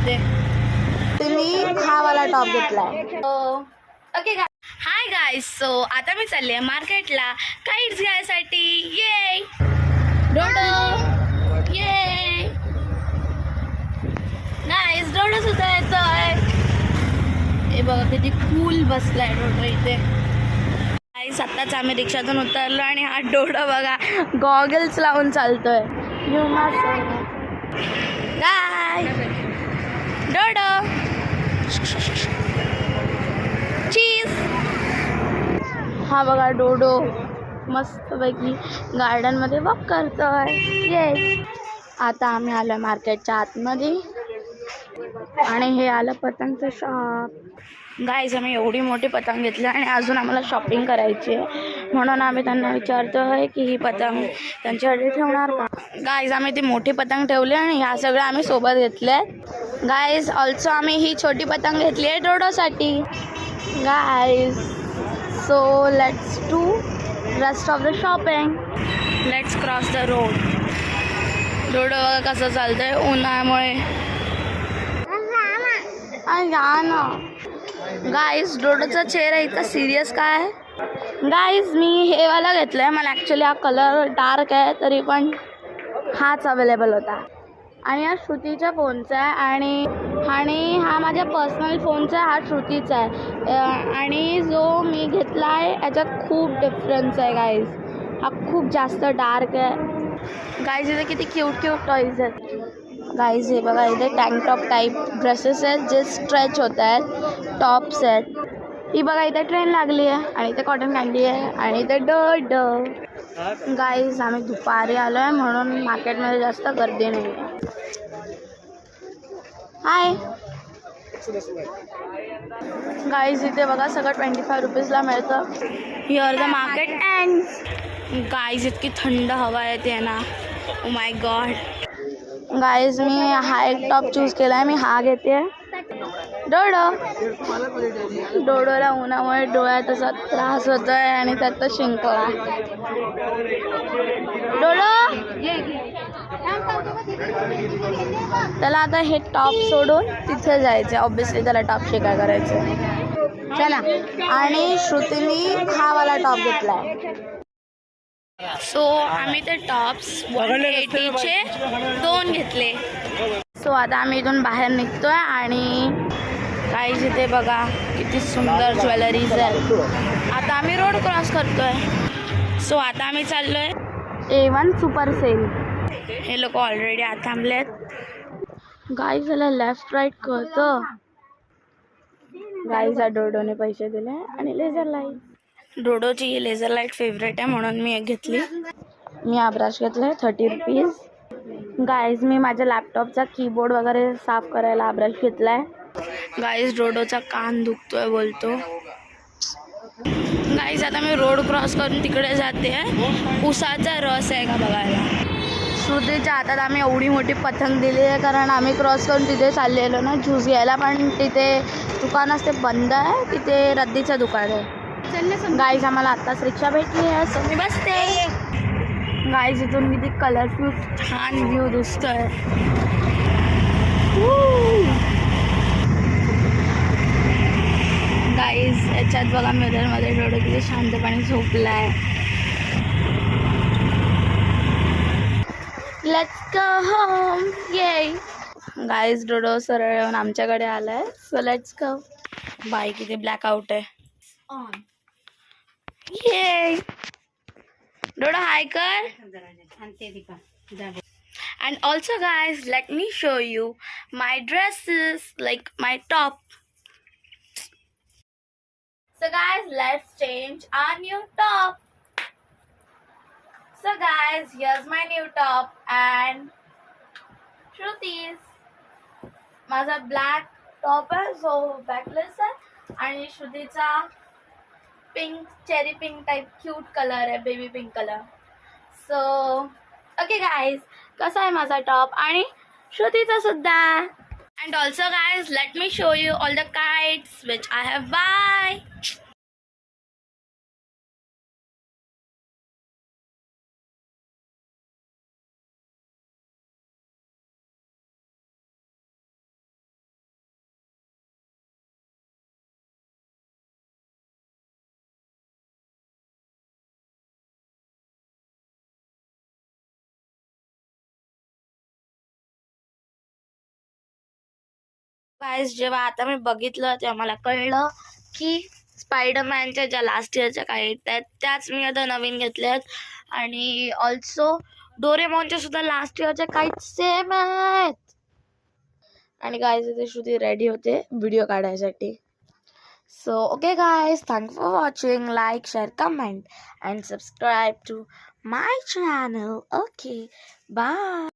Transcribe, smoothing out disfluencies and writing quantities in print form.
इथे तुम्ही हा वाला टॉप घेतलाय. ओके हाय गाईज, सो आता मी चालले मार्केटला काहीच घ्यायसाठी. ये डोडो ये गाईज, डोडो सुद्धा येतोय. हे बघा किती कूल बसलाय डोडो इथे. गाईज आत्ताच आम्ही रिक्षातून उतरलो आणि हा डोडो बघा गॉगल्स लावून चालतोय. यू मस्ट गाय डोडो चीज. हा बघा डोडो मस्तपैकी गार्डनमध्ये वॉक करतोय. ये आता आम्ही आलो मार्केटच्या आतमध्ये आणि हे आलं पतंगचं शॉप. गाईज आम्ही एवढी मोठी पतंग घेतली आणि अजून आम्हाला शॉपिंग करायची आहे, म्हणून आम्ही त्यांना विचारतोय की ही पतंग त्यांच्यासाठी ठेवणार का. गाईज आम्ही ती मोठी पतंग ठेवली आणि ह्या सगळ्या आम्ही सोबत घेतल्या आहेत. गाईज ऑल्सो आम्ही ही छोटी पतंग घेतली आहे डोडोसाठी. Guys so let's do rest of the shopping. Let's cross the road. डोडो बघा कसं चालतंय उन्हामुळे. या ना गाईज, डोडोचा चेहरा इतका सिरियस काय आहे. गाईज मी हे वाला घेतलं आहे. मला ॲक्च्युली हा कलर डार्क आहे, तरी पण हाच अवेलेबल होता. आणि हा श्रुतीच्या फोनचा आहे आणि हा माझ्या पर्सनल फोनचा आहे. हा श्रुतीचा आहे आणि जो मी घेतला आहे याच्यात खूप डिफरन्स आहे गाईज. हा खूप जास्त डार्क आहे. गाईज इथे किती क्यूट क्यूट टॉईज आहेत. गाईज हे बघा इथे टँक टॉप टाईप ड्रेसेस आहेत जे स्ट्रेच होत आहेत, टॉप्स आहेत. ही बघा इथे ट्रेन लागली आहे आणि इथे कॉटन कँडी आहे आणि इथे डोडो. गाईज आम्ही दुपारी आलो आहे म्हणून मार्केटमध्ये जास्त गर्दी नाही आहे. हाय गाईज इथे बघा सगळं 25 रुपीजला मिळतं. Here the market and guys इतकी थंड हवा येते ना. Oh my God. गाईज मी हा एक टॉप चूज केला आहे. मी हा घेते. डोडो डोडोला उन्हामुळे डोळ्यात असा त्रास होतो आहे आणि त्यात तो शिंकला. डोडो त्याला आता हे टॉप सोडून तिथे जायचं. ऑब्विसली त्याला टॉपशी काय करायचं. चला आणि श्रुतीने हा वाला टॉप घेतला आहे. सो आम्ही ते टॉप्स 180चे 2 घेतले. सो आता आम्ही इथून बाहेर निघतोय आणि काही जिथे बघा किती सुंदर ज्वेलरीज आहेत. आता आम्ही रोड क्रॉस करतोय. सो आता आम्ही चाललोय A1 सुपर सेल. हे लोक ऑलरेडी आत थांबलेत. गाईज याला लेफ्ट राईट कळतं. गाईजला डोडोने पैसे दिले आणि लेझर लाईट. डोडोची लेझर लाईट फेवरेट आहे म्हणून मी एक घेतली. मी हा ब्रश घेतला आहे 30 रुपीज. गाईज मी माझ्या लॅपटॉपचा कीबोर्ड वगैरे साफ करायला हा ब्रश घेतला आहे. गाईज डोडोचा कान दुखतोय बोलतो. गाईज आता मी रोड क्रॉस करून तिकडे जाते. उसाचा रस आहे का बघायला. श्रुतीच्या हातात आम्ही एवढी मोठी पतंग दिली आहे कारण आम्ही क्रॉस करून तिथे चाललेलो ना ज्यूस घ्यायला, पण तिथे दुकान असते बंद आहे. तिथे रद्दीचं दुकान आहे. गाईज आम्हाला आत्ताच रिक्षा भेटली आहे सो मी बसते. गाईज इथून किती कलरफुल छान व्ह्यू दिसतोय. गाईज याच्यात बघा मिररमध्ये डोडो किती शांतपणे झोपलाय. Let's go home. ये गाईज डोडो सरळ येऊन आमच्याकडे आलाय. So let's go. बाय किती ब्लॅकआउट आहे. ये डोडो हाय कर. And also guys, let me show you my dresses, like my top. So guys, let's change our new top. So guys, here's my new top and Shruti's. माझा black top आहे जो backless आहे आणि श्रुतीचा pink cherry pink type cute colour आहे, baby pink colour. So okay guys, कसा आहे माझा टॉप आणि श्रुतीचा सुद्धा. And also guys let me show you all the kites which I have buy. Guys जेव्हा आता मी बघितलं तेव्हा मला कळलं की स्पायडरमॅनच्या ज्या लास्ट इयरच्या काही आहेत त्याच मी आता नवीन घेतल्या आहेत. आणि ऑल्सो डोरेमॉनच्या सुद्धा लास्ट इयरच्या काही सेम आहेत. आणि गाईज इथे श्रुती रेडी होते व्हिडिओ काढायसाठी. So okay guys, thank for watching. Like, share, comment and subscribe to my channel. Okay, bye.